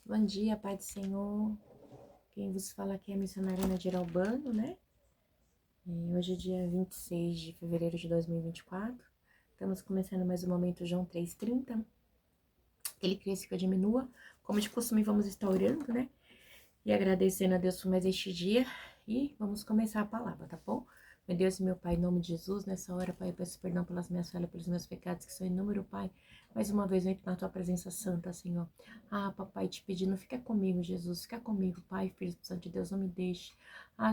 Bom dia, Pai do Senhor. Quem vos fala aqui é a missionária Nadir Albano, né? Hoje é dia 26 de fevereiro de 2024. Estamos começando mais um momento João 3,30. Que ele cresça, que eu diminua. Como de costume, vamos estar orando, né? E agradecendo a Deus por mais este dia. E vamos começar a palavra, tá bom? Meu Deus e meu Pai, em nome de Jesus, nessa hora, Pai, eu peço perdão pelas minhas falhas, pelos meus pecados, que são inúmero, Pai. Mais uma vez eu entro na Tua presença santa, Senhor. Papai, te pedindo, fica comigo, Jesus, fica comigo, Pai, Filho Santo de Deus, não me deixe.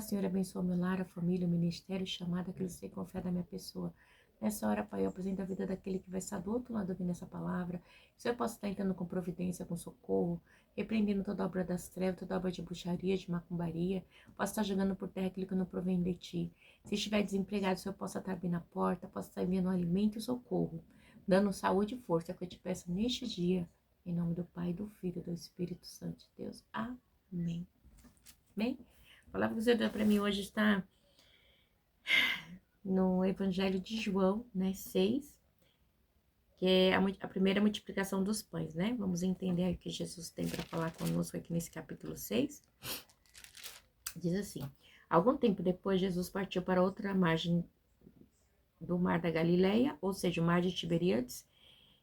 Senhor, abençoa meu lar, a família, o ministério, chamada, aquele que com fé da minha pessoa. Nessa hora, Pai, eu apresento a vida daquele que vai estar do outro lado ouvindo essa palavra. Se eu posso estar entrando com providência, com socorro, repreendendo toda obra das trevas, toda obra de bruxaria, de macumbaria. Posso estar jogando por terra aquilo que não provém de ti. Se estiver desempregado, se eu possa estar abrindo a porta, posso estar enviando alimento e socorro, dando saúde e força, que eu te peço neste dia, em nome do Pai, do Filho e do Espírito Santo de Deus. Amém. Amém? A palavra que o Senhor deu para mim hoje está no Evangelho de João, né, 6, que é a primeira multiplicação dos pães, né? Vamos entender o que Jesus tem para falar conosco aqui nesse capítulo 6. Diz assim: algum tempo depois, Jesus partiu para outra margem do mar da Galileia, ou seja, o mar de Tiberíades,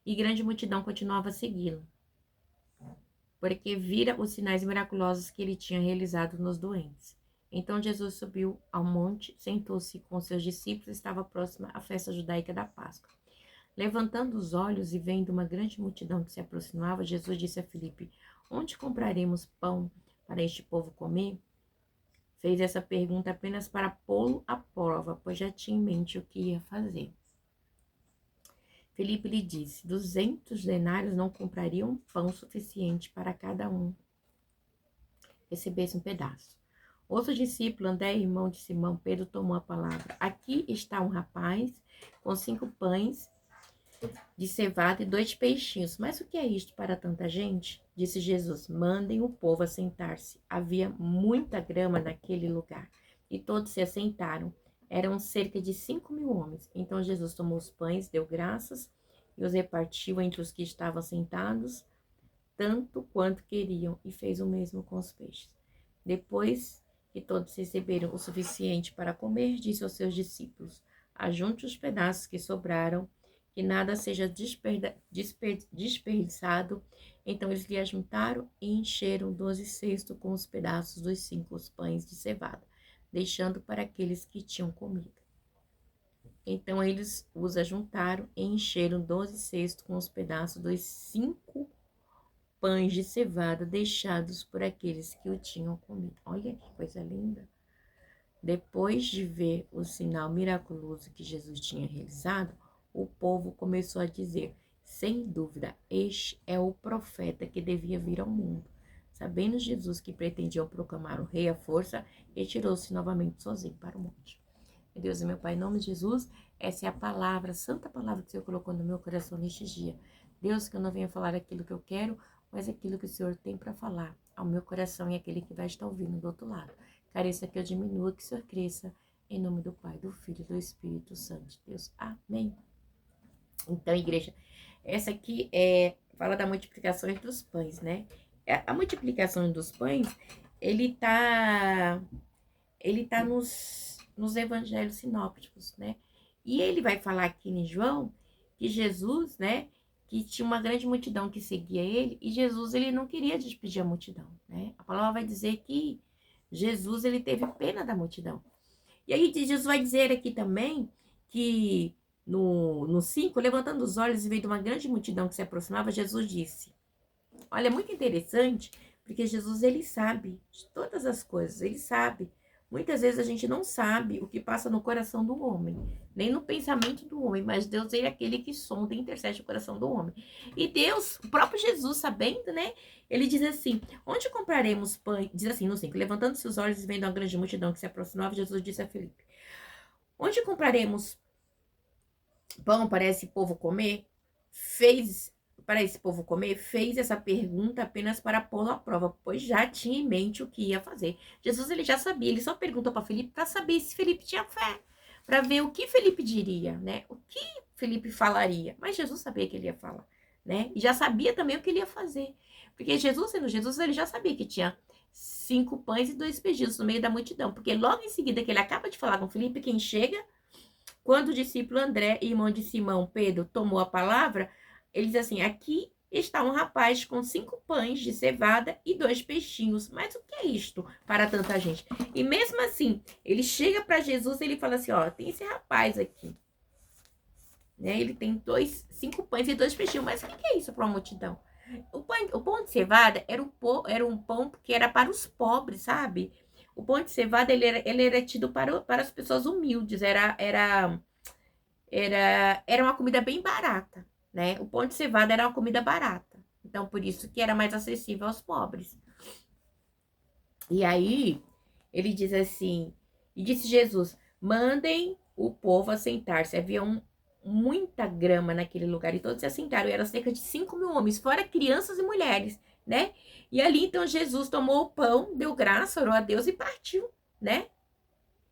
e grande multidão continuava a segui-lo, porque vira os sinais miraculosos que ele tinha realizado nos doentes. Então Jesus subiu ao monte, sentou-se com seus discípulos e estava próxima à festa judaica da Páscoa. Levantando os olhos e vendo uma grande multidão que se aproximava, Jesus disse a Filipe: onde compraremos pão para este povo comer? Fez essa pergunta apenas para pô-lo à prova, pois já tinha em mente o que ia fazer. Filipe lhe disse: 200 denários não comprariam pão suficiente para cada um recebesse um pedaço. Outro discípulo, André, irmão de Simão Pedro, tomou a palavra: aqui está um rapaz com 5 pães de cevada e 2 peixinhos. Mas o que é isto para tanta gente? Disse Jesus: mandem o povo assentar-se. Havia muita grama naquele lugar, e todos se assentaram. Eram cerca de 5.000 homens. Então Jesus tomou os pães, deu graças e os repartiu entre os que estavam sentados, tanto quanto queriam, e fez o mesmo com os peixes. Depois que todos receberam o suficiente para comer, disse aos seus discípulos: ajunte os pedaços que sobraram, que nada seja desperdiçado. Então eles lhe ajuntaram e encheram 12 cestos com os pedaços dos 5 pães de cevada, deixando para aqueles que tinham comido. Então eles os ajuntaram e encheram 12 cestos com os pedaços dos 5 pães de cevada deixados por aqueles que o tinham comido. Olha que coisa linda! Depois de ver o sinal miraculoso que Jesus tinha realizado, o povo começou a dizer: sem dúvida, este é o profeta que devia vir ao mundo. Sabendo Jesus que pretendiam proclamar o rei à força, retirou-se novamente sozinho para o monte. Meu Deus e meu Pai, em nome de Jesus, essa é a palavra, a santa palavra que o Senhor colocou no meu coração neste dia. Deus, que eu não venha falar aquilo que eu quero, mas aquilo que o Senhor tem para falar ao meu coração e aquele que vai estar ouvindo do outro lado. Careça que eu diminua, que o Senhor cresça, em nome do Pai, do Filho e do Espírito Santo de Deus. Amém. Então, igreja, essa aqui fala da multiplicação dos pães, né? A multiplicação dos pães, ele tá nos evangelhos sinópticos, né? E ele vai falar aqui em João que Jesus, né, que tinha uma grande multidão que seguia ele, e Jesus, ele não queria despedir a multidão, né? A palavra vai dizer que Jesus, ele teve pena da multidão. E aí Jesus vai dizer aqui também que no 5, levantando os olhos e vendo uma grande multidão que se aproximava, Jesus disse: olha, é muito interessante, porque Jesus, ele sabe de todas as coisas, ele sabe. Muitas vezes a gente não sabe o que passa no coração do homem, nem no pensamento do homem, mas Deus é aquele que sonda e intercede o coração do homem. E Deus, o próprio Jesus, sabendo, né? Ele diz assim: onde compraremos pão? Diz assim no 5: levantando-se os olhos e vendo a grande multidão que se aproximava, Jesus disse a Filipe: onde compraremos pão para esse povo comer? Fez essa pergunta apenas para pô-lo à prova, pois já tinha em mente o que ia fazer. Jesus, ele já sabia, ele só perguntou para Filipe para saber se Filipe tinha fé, para ver o que Filipe diria, né? O que Filipe falaria. Mas Jesus sabia que ele ia falar, né? E já sabia também o que ele ia fazer. Porque Jesus, sendo Jesus, ele já sabia que tinha 5 pães e 2 peixes no meio da multidão. Porque logo em seguida que ele acaba de falar com Filipe, quem chega, quando o discípulo André, irmão de Simão, Pedro, tomou a palavra, ele diz assim, aqui está um rapaz com 5 pães de cevada e 2 peixinhos. Mas o que é isto para tanta gente? E mesmo assim, ele chega para Jesus e ele fala assim, ó, tem esse rapaz aqui. Né? Ele tem 5 pães e 2 peixinhos. Mas o que é isso para uma multidão? O pão de cevada era um pão que era para os pobres, sabe? O pão de cevada, ele era tido para as pessoas humildes. Era uma comida bem barata, né? O pão de cevada era uma comida barata. Então, por isso que era mais acessível aos pobres. E aí, ele diz assim, e disse Jesus, mandem o povo assentar-se. Havia muita grama naquele lugar e todos se assentaram. E eram cerca de 5 mil homens, fora crianças e mulheres, né? E ali, então, Jesus tomou o pão, deu graça, orou a Deus e partiu, né?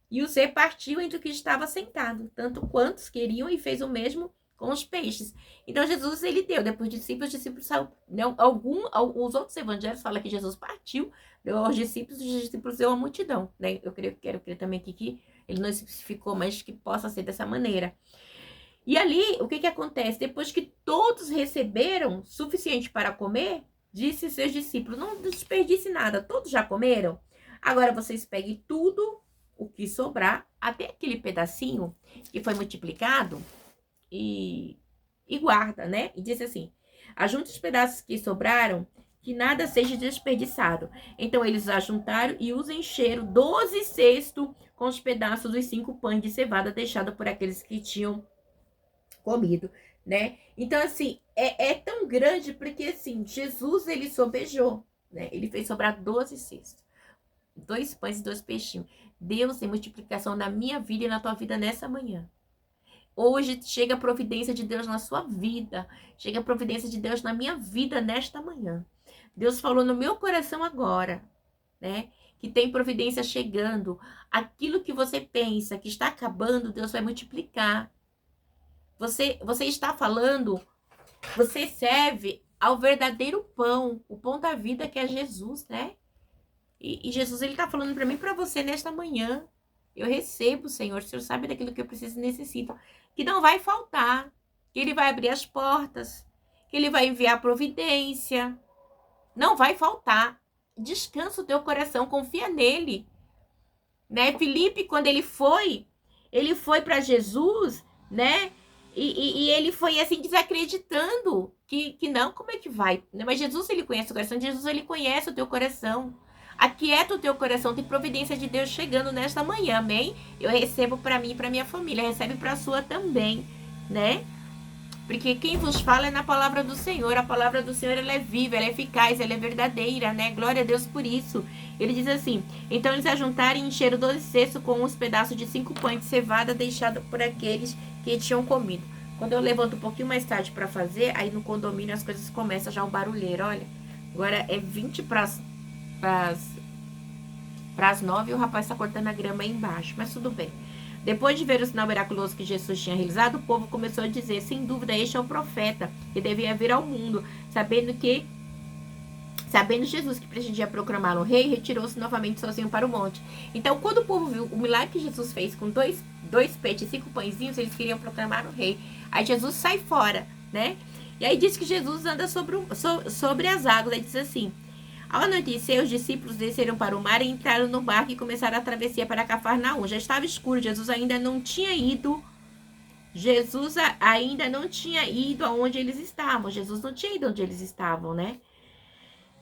E os repartiu entre o que estava sentado, tanto quantos queriam, e fez o mesmo com os peixes. Então, Jesus, ele deu, depois os discípulos saiu, né, os outros evangelhos falam que Jesus partiu, deu aos discípulos, os discípulos deu à multidão, né? Quero crer também aqui que ele não especificou, mas que possa ser dessa maneira. E ali, o que acontece? Depois que todos receberam suficiente para comer, disse seus discípulos, não desperdice nada, todos já comeram? Agora vocês peguem tudo o que sobrar, até aquele pedacinho que foi multiplicado, e guarda, né? E disse assim, ajunte os pedaços que sobraram, que nada seja desperdiçado. Então eles ajuntaram e os encheram 12 cestos com os pedaços dos 5 pães de cevada deixados por aqueles que tinham comido, né? Então, assim, é tão grande porque, assim, Jesus, ele sobejou, né? Ele fez sobrar 12 cestos. 2 pães e 2 peixinhos. Deus tem multiplicação na minha vida e na tua vida nessa manhã. Hoje chega a providência de Deus na sua vida. Chega a providência de Deus na minha vida nesta manhã. Deus falou no meu coração agora, né? Que tem providência chegando. Aquilo que você pensa que está acabando, Deus vai multiplicar. Você está falando, você serve ao verdadeiro pão, o pão da vida que é Jesus, né? E Jesus, ele tá falando para mim e para você nesta manhã. Eu recebo, Senhor, o Senhor sabe daquilo que eu preciso e necessito, que não vai faltar, que ele vai abrir as portas, que ele vai enviar providência, não vai faltar. Descansa o teu coração, confia nele, né? Filipe, quando ele foi para Jesus, né? E ele foi assim desacreditando que não, como é que vai? Mas Jesus, ele conhece o coração, Jesus, ele conhece o teu coração. Aquieta o teu coração, tem providência de Deus chegando nesta manhã, amém? Eu recebo para mim e para minha família, recebe para a sua também, né? Porque quem vos fala é na palavra do Senhor. A palavra do Senhor, ela é viva, ela é eficaz, ela é verdadeira, né? Glória a Deus por isso. Ele diz assim, então eles ajuntaram e encheram 12 cestos com uns pedaços de 5 pães de cevada deixados por aqueles que tinham comido. Quando eu levanto um pouquinho mais tarde para fazer, aí no condomínio as coisas começam já o barulheiro, olha. Agora é 20 para as 9 e o rapaz está cortando a grama aí embaixo, mas tudo bem. Depois de ver o sinal miraculoso que Jesus tinha realizado, o povo começou a dizer, sem dúvida, este é o profeta que devia vir ao mundo, sabendo Jesus que pretendia proclamar o rei, retirou-se novamente sozinho para o monte. Então, quando o povo viu o milagre que Jesus fez com dois peixes e 5 pãezinhos, eles queriam proclamar o rei. Aí Jesus sai fora, né? E aí diz que Jesus anda sobre as águas. Aí diz assim, ao anoitecer, os discípulos desceram para o mar e entraram no barco e começaram a travessia para Cafarnaum. Já estava escuro, Jesus ainda não tinha ido aonde eles estavam. Jesus não tinha ido onde eles estavam, né?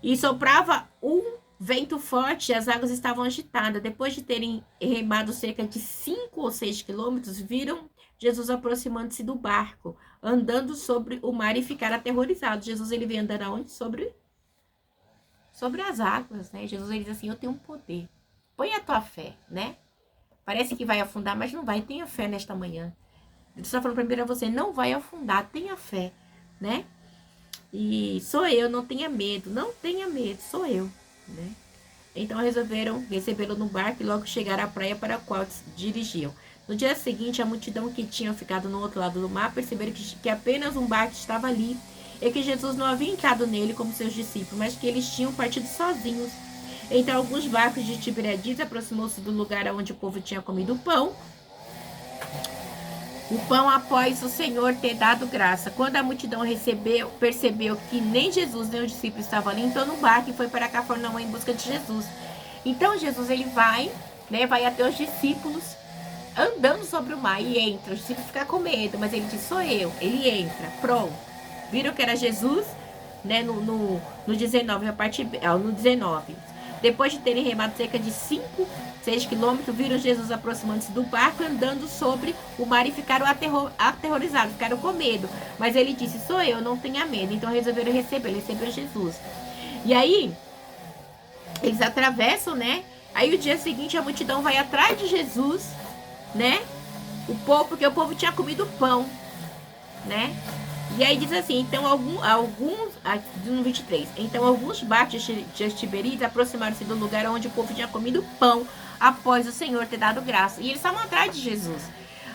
E soprava um vento forte e as águas estavam agitadas. Depois de terem remado cerca de 5 ou 6 quilômetros, viram Jesus aproximando-se do barco, andando sobre o mar e ficaram aterrorizados. Jesus, ele vem andando aonde? Sobre as águas, né? Jesus, ele diz assim, eu tenho um poder. Põe a tua fé, né? Parece que vai afundar, mas não vai. Tenha fé nesta manhã. Deus está falando primeiro a você, não vai afundar, tenha fé, né? E sou eu, não tenha medo, sou eu, né? Então resolveram recebê-lo no barco e logo chegaram à praia para a qual dirigiam. No dia seguinte, a multidão que tinha ficado no outro lado do mar perceberam que apenas um barco estava ali é que Jesus não havia entrado nele como seus discípulos, mas que eles tinham partido sozinhos. Então, alguns barcos de Tiberíades aproximou-se do lugar onde o povo tinha comido o pão após o Senhor ter dado graça. Quando a multidão percebeu que nem Jesus nem os discípulos estavam ali, entrou no barco e foi para Cafarnaum em busca de Jesus. Então Jesus ele vai até os discípulos andando sobre o mar e entra. Os discípulos ficam com medo, mas ele diz, sou eu. Ele entra, pronto. Viram que era Jesus, né? No 19, no 19. Depois de terem remado cerca de 6 quilômetros, viram Jesus aproximando-se do barco, andando sobre o mar e ficaram aterrorizados, ficaram com medo. Mas ele disse, sou eu, não tenha medo. Então resolveram receber Jesus. E aí, eles atravessam, né? Aí o dia seguinte a multidão vai atrás de Jesus, né? Porque o povo tinha comido pão, né? E aí diz assim, então no 23, então alguns barcos de Tiberíades aproximaram-se do lugar onde o povo tinha comido pão após o Senhor ter dado graça. E eles estavam atrás de Jesus.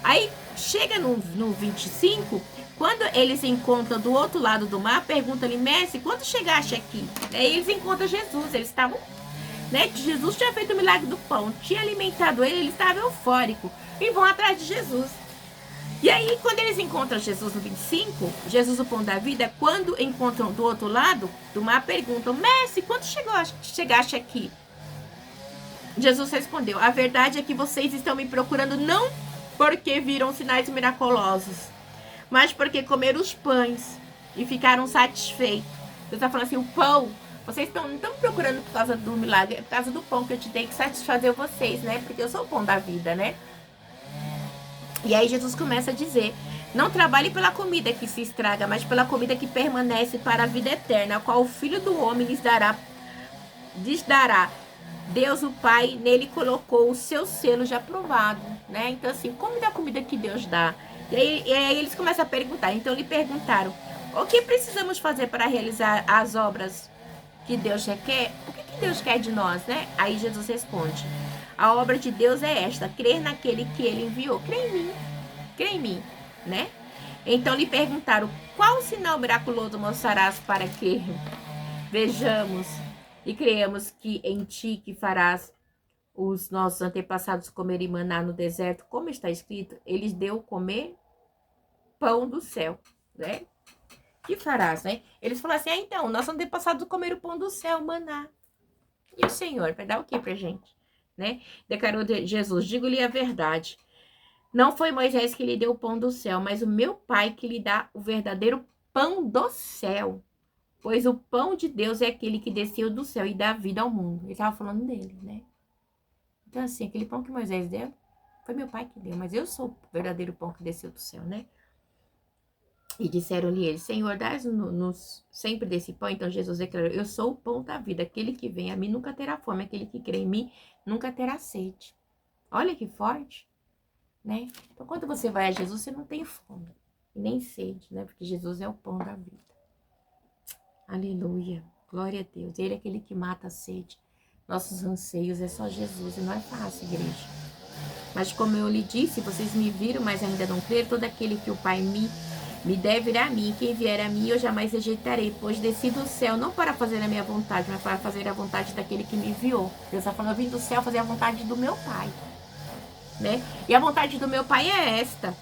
Aí chega no 25, quando eles encontram do outro lado do mar, perguntam-lhe, mestre, quando chegaste aqui? Aí eles encontram Jesus, eles estavam, né? Jesus tinha feito o milagre do pão, tinha alimentado ele estava eufórico. E vão atrás de Jesus. E aí, quando eles encontram Jesus no 25, Jesus o pão da vida, quando encontram do outro lado do mar, perguntam, mestre, quando chegaste aqui? Jesus respondeu, a verdade é que vocês estão me procurando não porque viram sinais miraculosos, mas porque comeram os pães e ficaram satisfeitos. Deus está falando assim, o pão, vocês não estão me procurando por causa do milagre, é por causa do pão que eu te dei que satisfazer vocês, né? Porque eu sou o pão da vida, né? E aí Jesus começa a dizer, não trabalhe pela comida que se estraga, mas pela comida que permanece para a vida eterna, a qual o Filho do Homem lhes dará. Deus, o Pai, nele colocou o seu selo já aprovado, né? Então assim, come da comida que Deus dá. E aí eles começam a perguntar, então lhe perguntaram, o que precisamos fazer para realizar as obras que Deus requer? O que Deus quer de nós, né? Aí Jesus responde, a obra de Deus é esta, crer naquele que ele enviou. Crê em mim, né? Então lhe perguntaram, qual sinal miraculoso mostrarás para que vejamos e creamos que em ti que farás os nossos antepassados comerem maná no deserto, como está escrito, eles deu comer pão do céu, né? Que farás, né? Eles falaram assim, então, nossos antepassados comeram o pão do céu, maná. E o Senhor vai dar o que pra gente? Né? Declarou Jesus, digo-lhe a verdade. Não foi Moisés que lhe deu o pão do céu, mas o meu Pai que lhe dá o verdadeiro pão do céu. Pois o pão de Deus é aquele que desceu do céu e dá vida ao mundo. Ele estava falando dele, né? Então assim, aquele pão que Moisés deu, foi meu Pai que deu, mas eu sou o verdadeiro pão que desceu do céu, né? E disseram-lhe eles, Senhor, dás-nos sempre desse pão. Então Jesus declarou, eu sou o pão da vida, aquele que vem a mim nunca terá fome, aquele que crê em mim nunca terá sede. Olha que forte, né? Então quando você vai a Jesus, você não tem fome e nem sede, né? Porque Jesus é o pão da vida. Aleluia, glória a Deus. Ele é aquele que mata a sede. Nossos anseios é só Jesus e não é fácil, igreja. Mas como eu lhe disse, vocês me viram, mas ainda não creram, todo aquele que o Pai me deve vir a mim, quem vier a mim eu jamais rejeitarei, pois desci do céu não para fazer a minha vontade, mas para fazer a vontade daquele que me enviou. Deus está falando, eu vim do céu fazer a vontade do meu Pai, né? E a vontade do meu Pai é esta.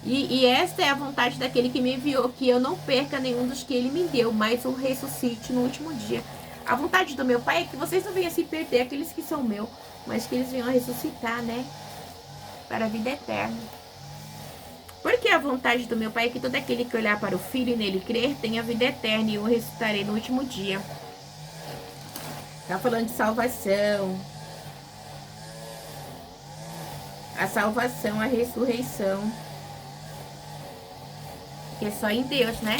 E esta é a vontade daquele que me enviou, que eu não perca nenhum dos que ele me deu, mas o ressuscite no último dia. A vontade do meu Pai é que vocês não venham se perder, aqueles que são meus, mas que eles venham a ressuscitar, né? Para a vida eterna. Porque a vontade do meu Pai é que todo aquele que olhar para o Filho e nele crer tenha vida eterna e eu ressuscitarei no último dia. Está falando de salvação. A salvação, a ressurreição. Que é só em Deus, né?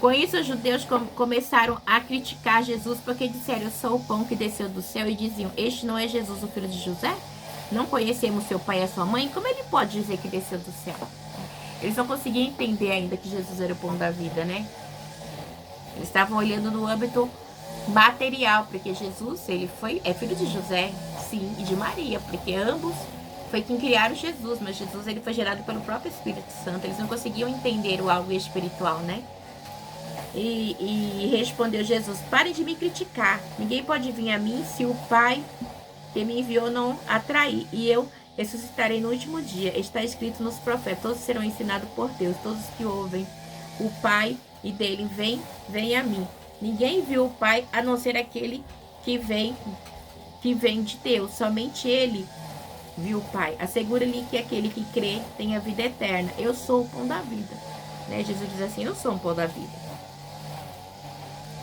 Com isso, os judeus começaram a criticar Jesus porque disseram, eu sou o pão que desceu do céu, e diziam, este não é Jesus, o filho de José? Não conhecemos seu pai e a sua mãe? Como ele pode dizer que desceu do céu? Eles não conseguiam entender ainda que Jesus era o pão da vida, né? Eles estavam olhando no âmbito material, porque Jesus, ele é filho de José, sim, e de Maria, porque ambos foi quem criaram Jesus, mas Jesus ele foi gerado pelo próprio Espírito Santo. Eles não conseguiam entender o algo espiritual, né? E respondeu Jesus: parem de me criticar. Ninguém pode vir a mim se o Pai que me enviou não atrair. E eu ressuscitarei no último dia. Está escrito nos profetas: todos serão ensinados por Deus. Todos que ouvem o Pai e dele vem a mim. Ninguém viu o Pai a não ser aquele que vem de Deus. Somente ele viu o Pai. Assegura-lhe que aquele que crê tem a vida eterna. Eu sou o pão da vida. Né? Jesus diz assim: eu sou o pão da vida.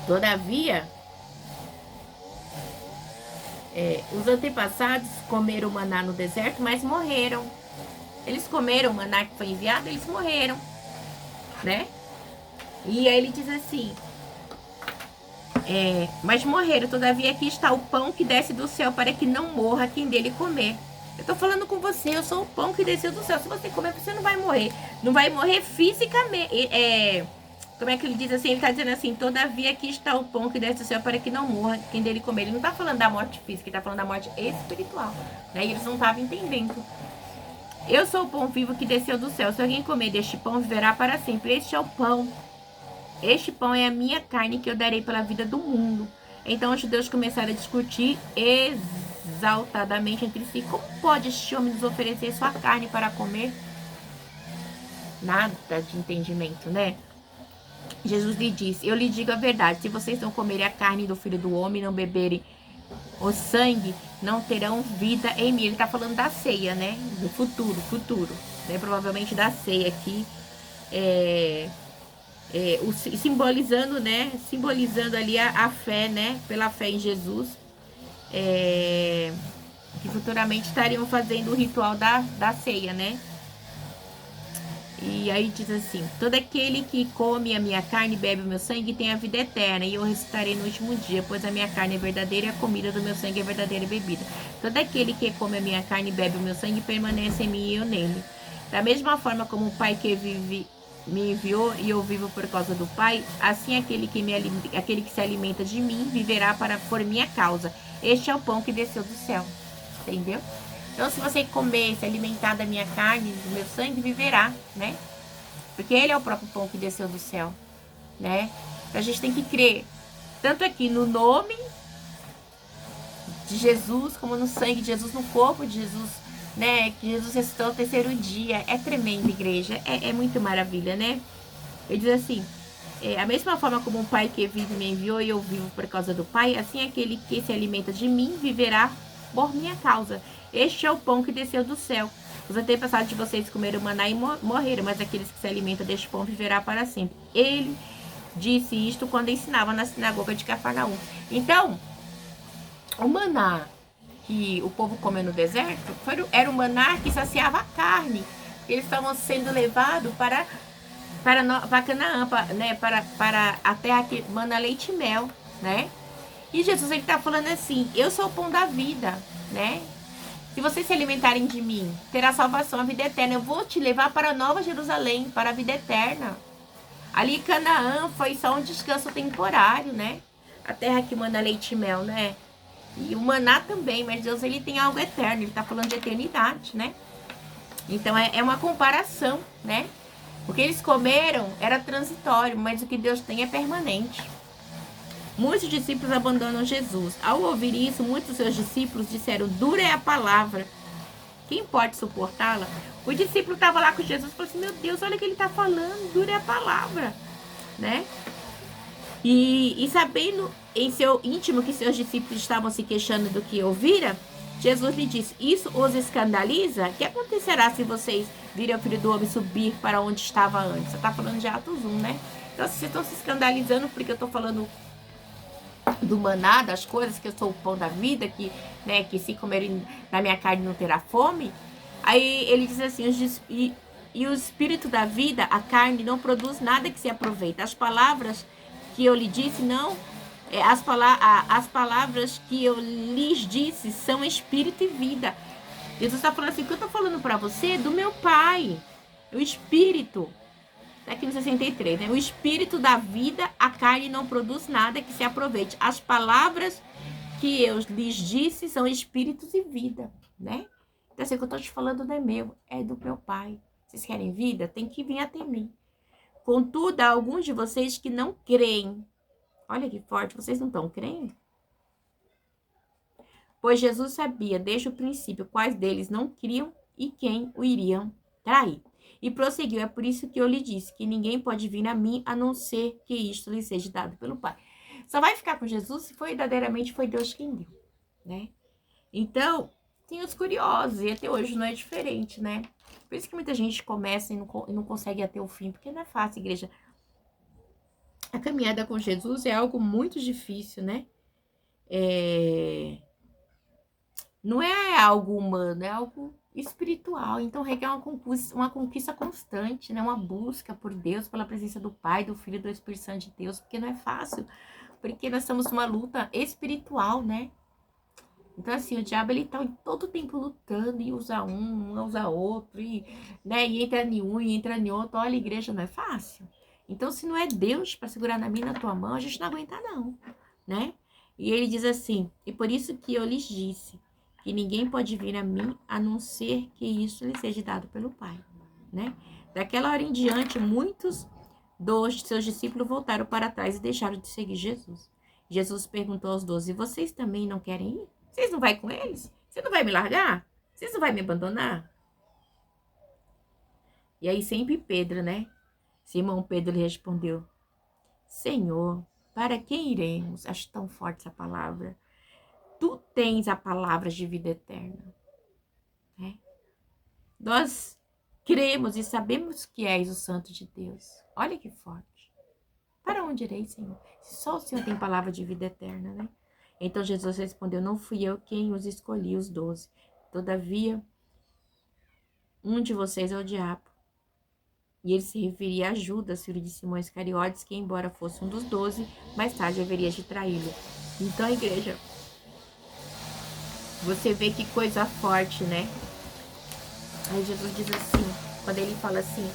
Todavia, os antepassados comeram maná no deserto, mas morreram. Eles comeram o maná que foi enviado, eles morreram, né? E aí ele diz assim, mas morreram, todavia aqui está o pão que desce do céu para que não morra quem dele comer. Eu tô falando com você, eu sou o pão que desceu do céu. Se você comer, você não vai morrer. Não vai morrer fisicamente. Como é que ele diz assim? Ele tá dizendo assim: todavia aqui está o pão que desce do céu para que não morra quem dele comer. Ele não tá falando da morte física, ele tá falando da morte espiritual, né? E eles não estavam entendendo. Eu sou o pão vivo que desceu do céu. Se alguém comer deste pão, viverá para sempre. Este é o pão. Este pão é a minha carne que eu darei pela vida do mundo. Então os judeus começaram a discutir exaltadamente entre si: como pode este homem nos oferecer sua carne para comer? Nada de entendimento, né? Jesus lhe disse: eu lhe digo a verdade, se vocês não comerem a carne do Filho do Homem, não beberem o sangue, não terão vida em mim. Ele está falando da ceia, né? Do futuro, né? Provavelmente da ceia aqui, simbolizando, né? Simbolizando ali a fé, né? Pela fé em Jesus, que futuramente estariam fazendo o ritual da ceia, né? E aí diz assim: todo aquele que come a minha carne e bebe o meu sangue tem a vida eterna, e eu ressuscitarei no último dia, pois a minha carne é verdadeira e a comida do meu sangue é verdadeira bebida. Todo aquele que come a minha carne e bebe o meu sangue permanece em mim e eu nele. Da mesma forma como o Pai que vive me enviou e eu vivo por causa do Pai, assim aquele que se alimenta de mim viverá por minha causa. Este é o pão que desceu do céu. Entendeu? Então, se você comer, se alimentar da minha carne, do meu sangue, viverá, né? Porque ele é o próprio pão que desceu do céu, né? Então, a gente tem que crer tanto aqui no nome de Jesus, como no sangue de Jesus, no corpo de Jesus, né? Que Jesus ressuscitou ao terceiro dia. É tremendo, igreja. É muito maravilha, né? Ele diz assim: a mesma forma como o Pai que vive me enviou e eu vivo por causa do Pai, assim aquele que se alimenta de mim viverá por minha causa. Este é o pão que desceu do céu. Os antepassados de vocês comeram maná e morreram, mas aqueles que se alimentam deste pão viverá para sempre. Ele disse isto quando ensinava na sinagoga de Cafarnaum. Então, o maná que o povo comeu no deserto era o maná que saciava a carne. Eles estavam sendo levados para Canaã, né, para a terra que mana leite e mel, né? E Jesus, ele está falando assim: eu sou o pão da vida, né? Se vocês se alimentarem de mim, terá salvação, a vida eterna. Eu vou te levar para Nova Jerusalém, para a vida eterna. Ali Canaã foi só um descanso temporário, né? A terra que mana leite e mel, né? E o maná também, mas Deus, ele tem algo eterno, ele está falando de eternidade, né? Então é uma comparação, né? O que eles comeram era transitório, mas o que Deus tem é permanente. Muitos discípulos abandonam Jesus. Ao ouvir isso, muitos dos seus discípulos disseram: dura é a palavra, quem pode suportá-la? O discípulo estava lá com Jesus e falou assim: meu Deus, olha o que ele está falando, dura é a palavra, né? E sabendo em seu íntimo que seus discípulos estavam se queixando do que ouvira, Jesus lhe disse: isso os escandaliza? O que acontecerá se vocês virem o Filho do Homem subir para onde estava antes? Você está falando de Atos 1, né? Então, se vocês estão se escandalizando porque eu estou falando do maná, das coisas, que eu sou o pão da vida, que, né, que se comerem na minha carne não terá fome. Aí ele diz assim: e o espírito da vida, a carne, não produz nada que se aproveita. As palavras que eu lhe disse, não, as palavras que eu lhes disse são espírito e vida. Jesus está falando assim: o que eu estou falando para você é do meu Pai, o espírito. Aqui no 63, né? O espírito da vida, a carne não produz nada que se aproveite. As palavras que eu lhes disse são espíritos e vida, né? Então, assim, o que eu estou te falando não é meu, é do meu Pai. Vocês querem vida? Tem que vir até mim. Contudo, há alguns de vocês que não creem. Olha que forte, vocês não estão crendo? Pois Jesus sabia desde o princípio quais deles não criam e quem o iriam trair. E prosseguiu, é por isso que eu lhe disse que ninguém pode vir a mim a não ser que isto lhe seja dado pelo Pai. Só vai ficar com Jesus se verdadeiramente foi Deus quem deu, né? Então, tem os curiosos, e até hoje não é diferente, né? Por isso que muita gente começa e não consegue ir até o fim, porque não é fácil, igreja. A caminhada com Jesus é algo muito difícil, né? Não é algo humano, é algo espiritual. Então requer uma conquista constante, né? Uma busca por Deus, pela presença do Pai, do Filho e do Espírito Santo de Deus, porque não é fácil, porque nós estamos numa luta espiritual, né? Então, assim, o diabo, ele tá todo tempo lutando, e usa um, usa outro, e, né, e entra em um, e entra em outro. Olha, a igreja não é fácil. Então, se não é Deus para segurar na minha, na tua mão, a gente não aguenta não, né? E ele diz assim, e por isso que eu lhes disse, que ninguém pode vir a mim, a não ser que isso lhe seja dado pelo Pai, né? Daquela hora em diante, muitos dos seus discípulos voltaram para trás e deixaram de seguir Jesus. Jesus perguntou aos 12, vocês também não querem ir? Vocês não vão com eles? Você não vai me largar? Vocês não vão me abandonar? E aí sempre Pedro, né? Simão Pedro lhe respondeu, Senhor, para quem iremos? Acho tão forte essa palavra. Tu tens a palavra de vida eterna, né? Nós cremos e sabemos que és o Santo de Deus. Olha que forte. Para onde irei, Senhor? Se só o Senhor tem palavra de vida eterna, né? Então Jesus respondeu, não fui eu quem os escolhi, os 12. Todavia, um de vocês é o diabo. E ele se referia a Judas, filho de Simão Iscariotes, que embora fosse um dos 12, mais tarde haveria de traí-lo. Então, igreja, você vê que coisa forte, né? Aí Jesus diz assim, quando ele fala assim,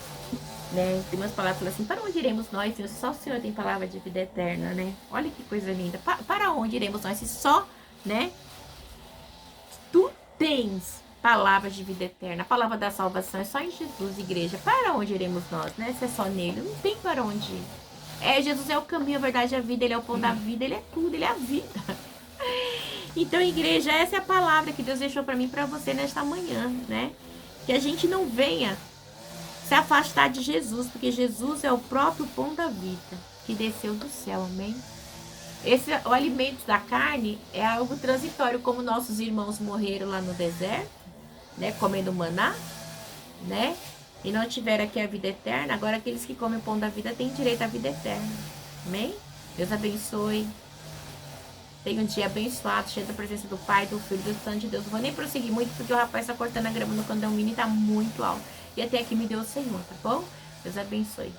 né? Tem umas palavras que falam assim, para onde iremos nós, Senhor? Só o Senhor tem palavra de vida eterna, né? Olha que coisa linda. Para onde iremos nós? Se só, né? Tu tens palavras de vida eterna. A palavra da salvação é só em Jesus, igreja. Para onde iremos nós, né? Se é só nele, não tem para onde ir. Jesus é o caminho, a verdade, a vida. Ele é o pão da vida, ele é tudo, ele é a vida. Então, igreja, essa é a palavra que Deus deixou para mim e para você nesta manhã, né? Que a gente não venha se afastar de Jesus, porque Jesus é o próprio pão da vida que desceu do céu, amém? O alimento da carne é algo transitório, como nossos irmãos morreram lá no deserto, né, comendo maná, né, e não tiveram aqui a vida eterna. Agora aqueles que comem o pão da vida têm direito à vida eterna, amém? Deus abençoe. Tenha um dia abençoado, cheio da presença do Pai, do Filho e do Santo de Deus. Não vou nem prosseguir muito, porque o rapaz está cortando a grama no condomínio e está muito alto. E até aqui me deu o Senhor, tá bom? Deus abençoe.